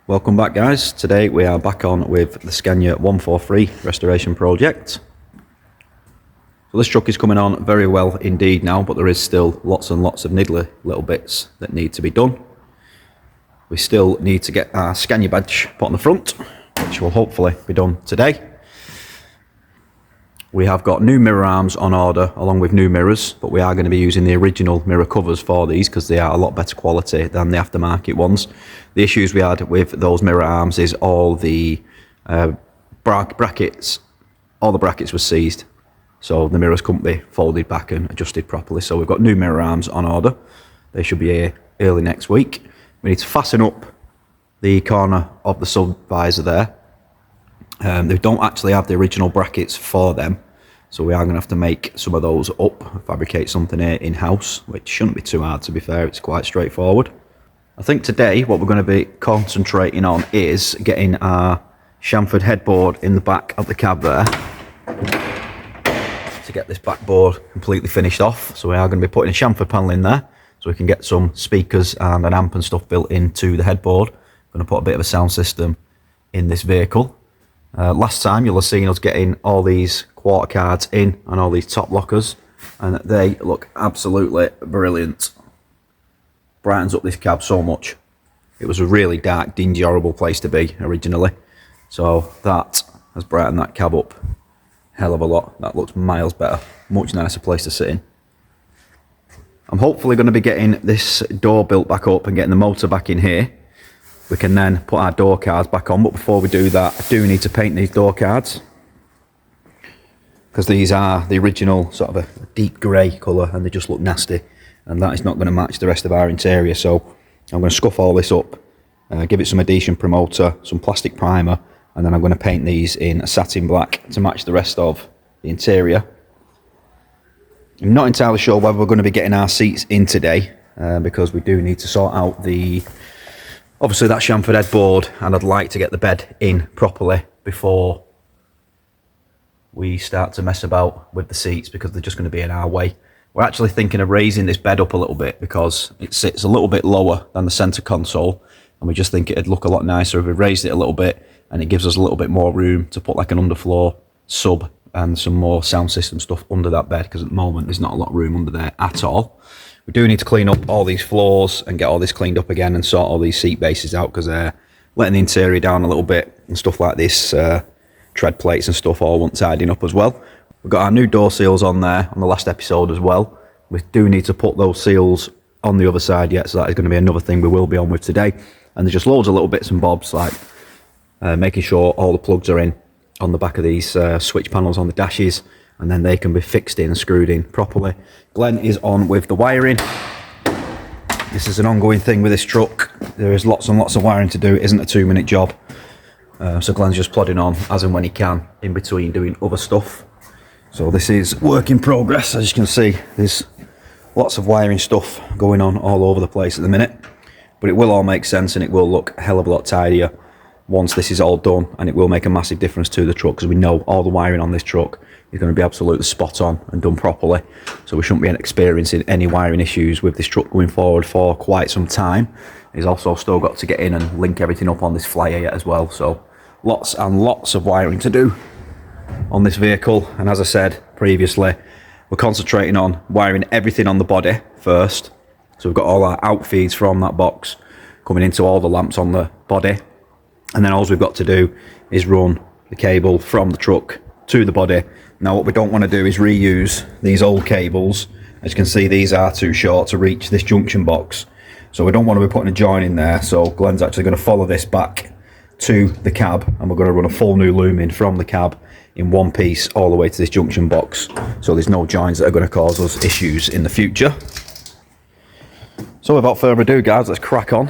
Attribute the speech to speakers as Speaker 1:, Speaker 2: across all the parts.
Speaker 1: Welcome back, guys. Today we are back on with the SCANIA 143 restoration project. So this truck is coming on very well indeed now, but there is still lots and lots of niggly little bits that need to be done. We still need to get our SCANIA badge put on the front, which will hopefully be done today. We have got new mirror arms on order along with new mirrors, but we are going to be using the original mirror covers for these because they are a lot better quality than the aftermarket ones. The issues we had with those mirror arms is all the brackets, all the brackets were seized, so the mirrors couldn't be folded back and adjusted properly. So we've got new mirror arms on order. They should be here early next week. We need to fasten up the corner of the sub visor there. They don't actually have the original brackets for them, so we are going to have to make some of those up, fabricate something here in-house, which shouldn't be too hard, to be fair. It's quite straightforward. I think today what we're going to be concentrating on is getting our chamfered headboard in the back of the cab there to get this backboard completely finished off. So we are going to be putting a chamfered panel in there so we can get some speakers and an amp and stuff built into the headboard. I'm going to put a bit of a sound system in this vehicle. Last time you'll have seen us getting all these quarter cards in and all these top lockers, and they look absolutely brilliant. Brightens up this cab so much. It was a really dark, dingy, horrible place to be originally, so that has brightened that cab up a hell of a lot. That looks miles better, much nicer place to sit in. I'm hopefully going to be getting this door built back up and getting the motor back in here. We can then put our door cards back on, but before we do that, I do need to paint these door cards because these are the original sort of a deep grey colour and they just look nasty, and that is not going to match the rest of our interior. So I'm going to scuff all this up, give it some adhesion promoter, some plastic primer, and then I'm going to paint these in a satin black to match the rest of the interior. I'm not entirely sure whether we're going to be getting our seats in today because we do need to sort out obviously that chamfered headboard, and I'd like to get the bed in properly before we start to mess about with the seats because they're just going to be in our way. We're actually thinking of raising this bed up a little bit because it sits a little bit lower than the centre console, and we just think it'd look a lot nicer if we raised it a little bit, and it gives us a little bit more room to put like an underfloor sub and some more sound system stuff under that bed, because at the moment there's not a lot of room under there at all. We do need to clean up all these floors and get all this cleaned up again and sort all these seat bases out because they're letting the interior down a little bit and stuff like this. Tread plates and stuff all want tidying up as well. We've got our new door seals on there on the last episode as well. We do need to put those seals on the other side yet, so that is going to be another thing we will be on with today. And there's just loads of little bits and bobs like making sure all the plugs are in on the back of these switch panels on the dashes, and then they can be fixed in and screwed in properly. Glenn is on with the wiring. This is an ongoing thing with this truck. There is lots and lots of wiring to do. It isn't a 2-minute job. So Glenn's just plodding on as and when he can in between doing other stuff. So this is work in progress. As you can see, there's lots of wiring stuff going on all over the place at the minute. But it will all make sense and it will look a hell of a lot tidier once this is all done, and it will make a massive difference to the truck because we know all the wiring on this truck is going to be absolutely spot on and done properly, so we shouldn't be experiencing any wiring issues with this truck going forward for quite some time. He's also still got to get in and link everything up on this flyer yet as well, so lots and lots of wiring to do on this vehicle. And as I said previously, we're concentrating on wiring everything on the body first. So we've got all our out feeds from that box coming into all the lamps on the body, and then all we've got to do is run the cable from the truck to the body. Now what we don't want to do is reuse these old cables. As you can see, these are too short to reach this junction box, so we don't want to be putting a join in there. So Glenn's actually going to follow this back to the cab, and we're going to run a full new loom in from the cab in one piece all the way to this junction box, so there's no joins that are going to cause us issues in the future. So without further ado, guys, let's crack on.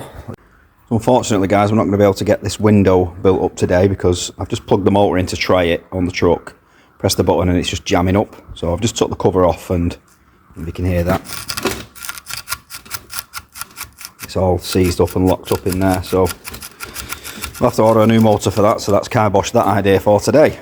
Speaker 1: So unfortunately, guys, we're not going to be able to get this window built up today because I've just plugged the motor in to try it on the truck, press the button and it's just jamming up. So I've just took the cover off, and you can hear that it's all seized up and locked up in there, so we'll have to order a new motor for that. So that's kibosh that idea for today.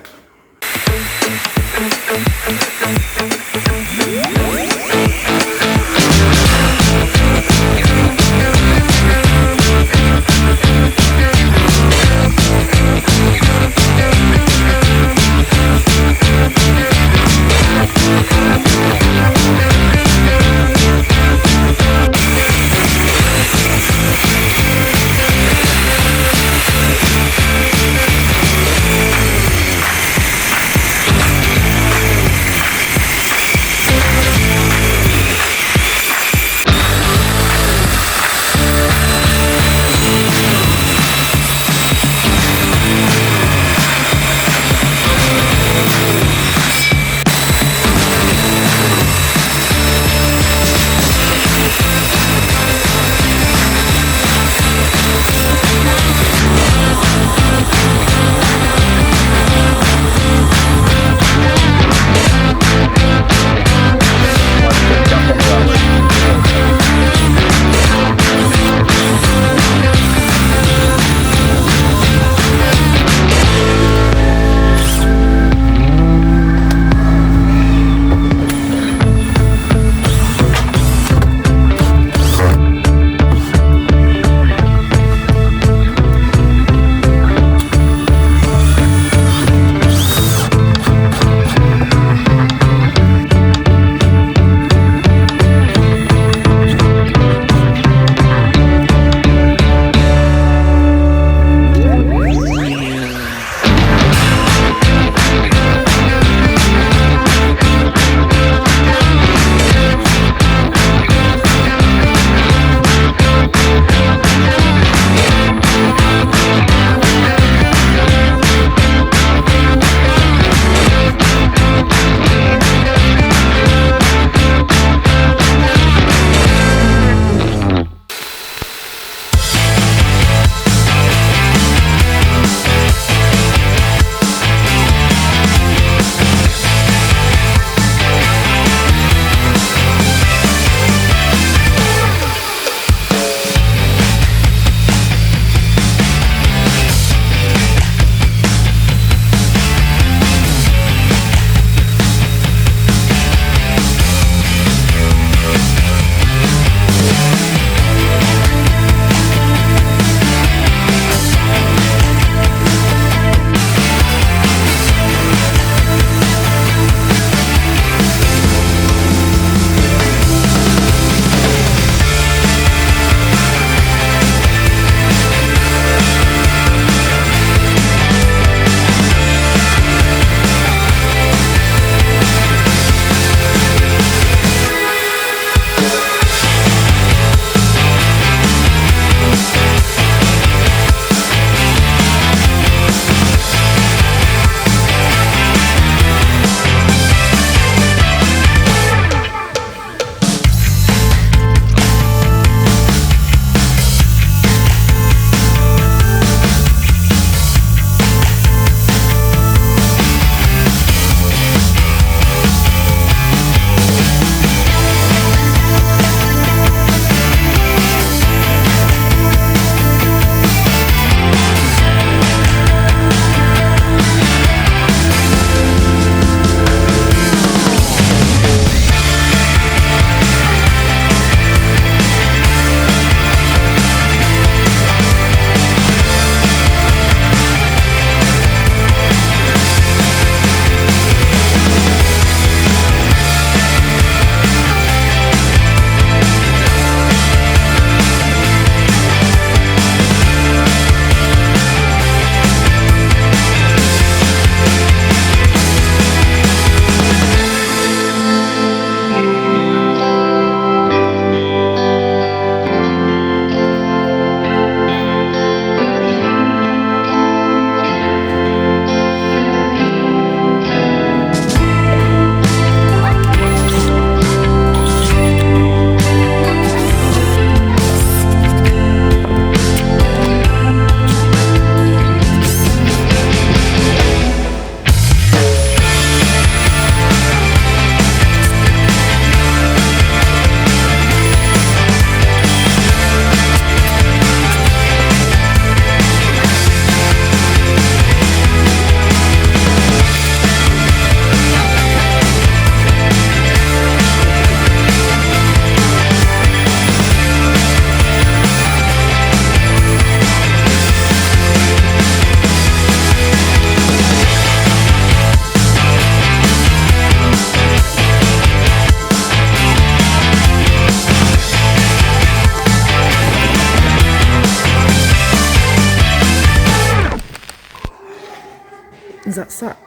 Speaker 2: Is that sat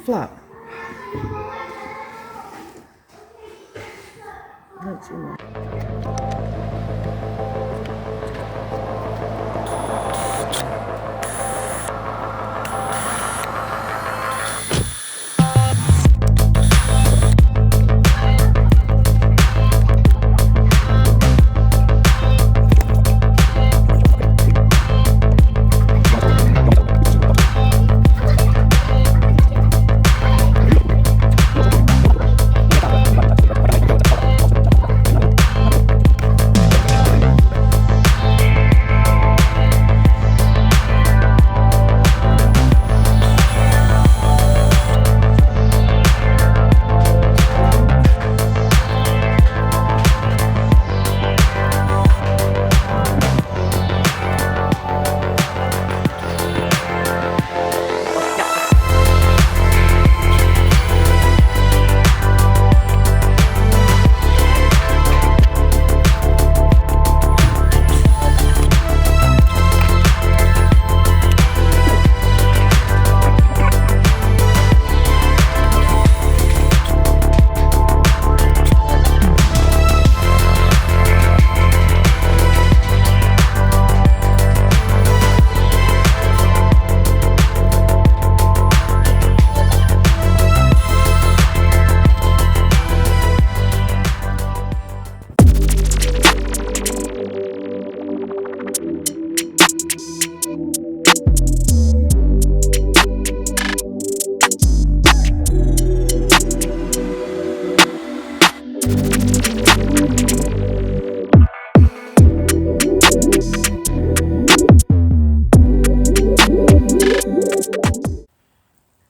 Speaker 2: flat? I don't see one.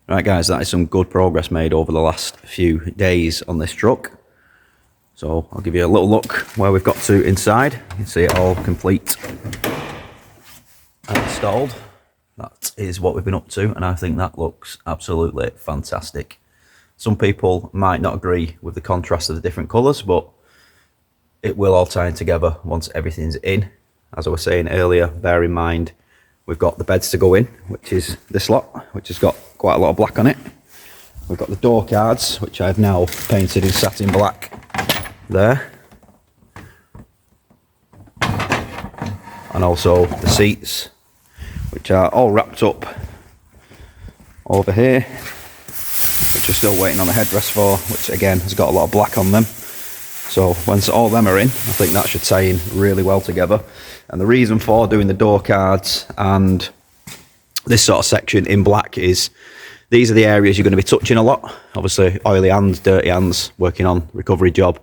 Speaker 1: Right guys, that is some good progress made over the last few days on this truck. So I'll give you a little look where we've got to inside. You can see it all complete and installed. That is what we've been up to, and I think that looks absolutely fantastic. Some people might not agree with the contrast of the different colours, but it will all tie in together once everything's in. As I was saying earlier, bear in mind we've got the beds to go in, which is this lot, which has got quite a lot of black on it. We've got the door cards, which I've now painted in satin black there. And also the seats, which are all wrapped up over here, which we're still waiting on the headrest for, which again has got a lot of black on them. So once all them are in, I think that should tie in really well together. And the reason for doing the door cards and this sort of section in black is these are the areas you're going to be touching a lot. Obviously oily hands, dirty hands, working on recovery job.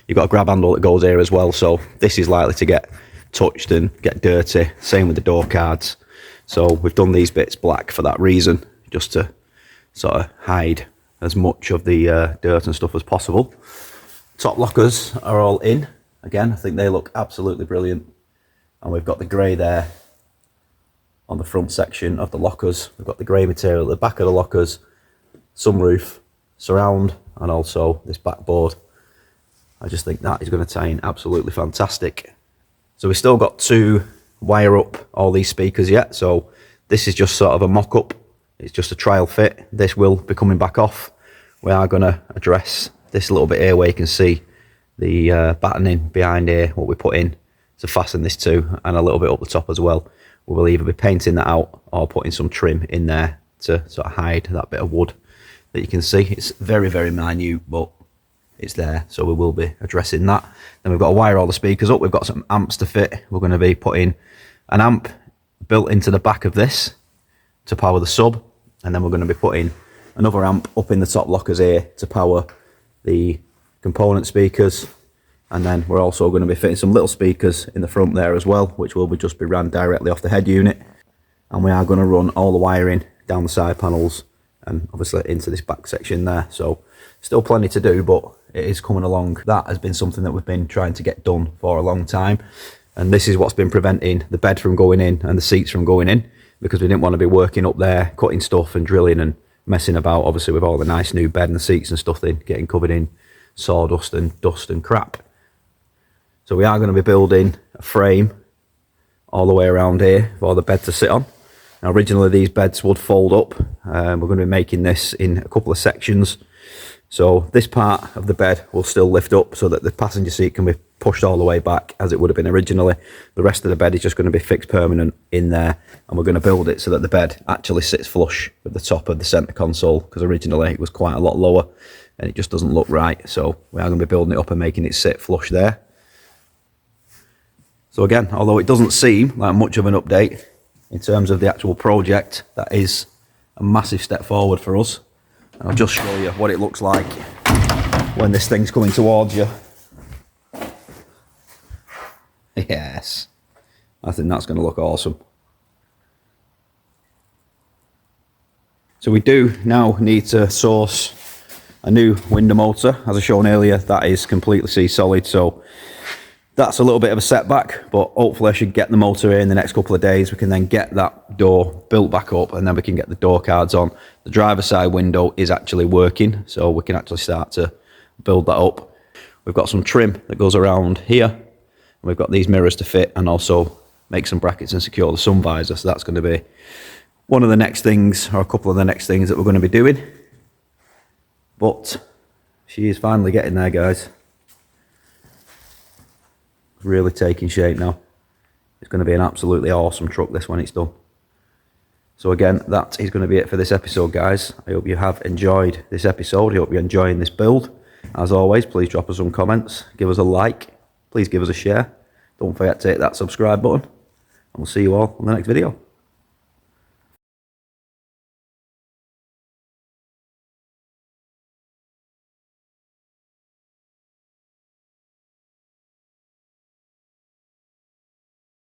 Speaker 1: You've got a grab handle that goes here as well, so this is likely to get touched and get dirty. Same with the door cards. So we've done these bits black for that reason, just to sort of hide as much of the dirt and stuff as possible. Top lockers are all in. Again, I think they look absolutely brilliant. And we've got the grey there on the front section of the lockers. We've got the grey material at the back of the lockers, sunroof, surround, and also this backboard. I just think that is going to tie in absolutely fantastic. So we've still got to wire up all these speakers yet. So this is just sort of a mock-up. It's just a trial fit. This will be coming back off. We are going to address this a little bit here where you can see the battening behind here, what we put in to fasten this to, and a little bit up the top as well. We will either be painting that out or putting some trim in there to sort of hide that bit of wood that you can see. It's very, very minute, but it's there, so we will be addressing that. Then we've got to wire all the speakers up. We've got some amps to fit. We're going to be putting an amp built into the back of this to power the sub, and then we're going to be putting another amp up in the top lockers here to power the component speakers. And then we're also going to be fitting some little speakers in the front there as well, which will just be ran directly off the head unit. And we are going to run all the wiring down the side panels and obviously into this back section there. So still plenty to do, but it is coming along. That has been something that we've been trying to get done for a long time. And this is what's been preventing the bed from going in and the seats from going in, because we didn't want to be working up there, cutting stuff and drilling and messing about, obviously, with all the nice new bed and seats and stuff in, getting covered in sawdust and dust and crap. So we are going to be building a frame all the way around here for the bed to sit on. Now originally these beds would fold up. We're going to be making this in a couple of sections. So this part of the bed will still lift up so that the passenger seat can be pushed all the way back as it would have been originally. The rest of the bed is just going to be fixed permanent in there, and we're going to build it so that the bed actually sits flush with the top of the centre console, because originally it was quite a lot lower and it just doesn't look right. So we are going to be building it up and making it sit flush there. So again, although it doesn't seem like much of an update in terms of the actual project, that is a massive step forward for us. And I'll just show you what it looks like when this thing's coming towards you. Yes, I think that's going to look awesome. So we do now need to source a new window motor. As I shown earlier, that is completely C-solid, so that's a little bit of a setback, but hopefully I should get the motor in the next couple of days. We can then get that door built back up, and then we can get the door cards on. The driver's side window is actually working, so we can actually start to build that up. We've got some trim that goes around here. We've got these mirrors to fit, and also make some brackets and secure the sun visor. So that's going to be one of the next things, or a couple of the next things that we're going to be doing. But she is finally getting there, guys. Really taking shape now. It's going to be an absolutely awesome truck, this, when it's done. So again, that is going to be it for this episode, guys. I hope you have enjoyed this episode. I hope you're enjoying this build. As always, please drop us some comments, give us a like, please give us a share. Don't forget to hit that subscribe button, and we'll see you all on the next video.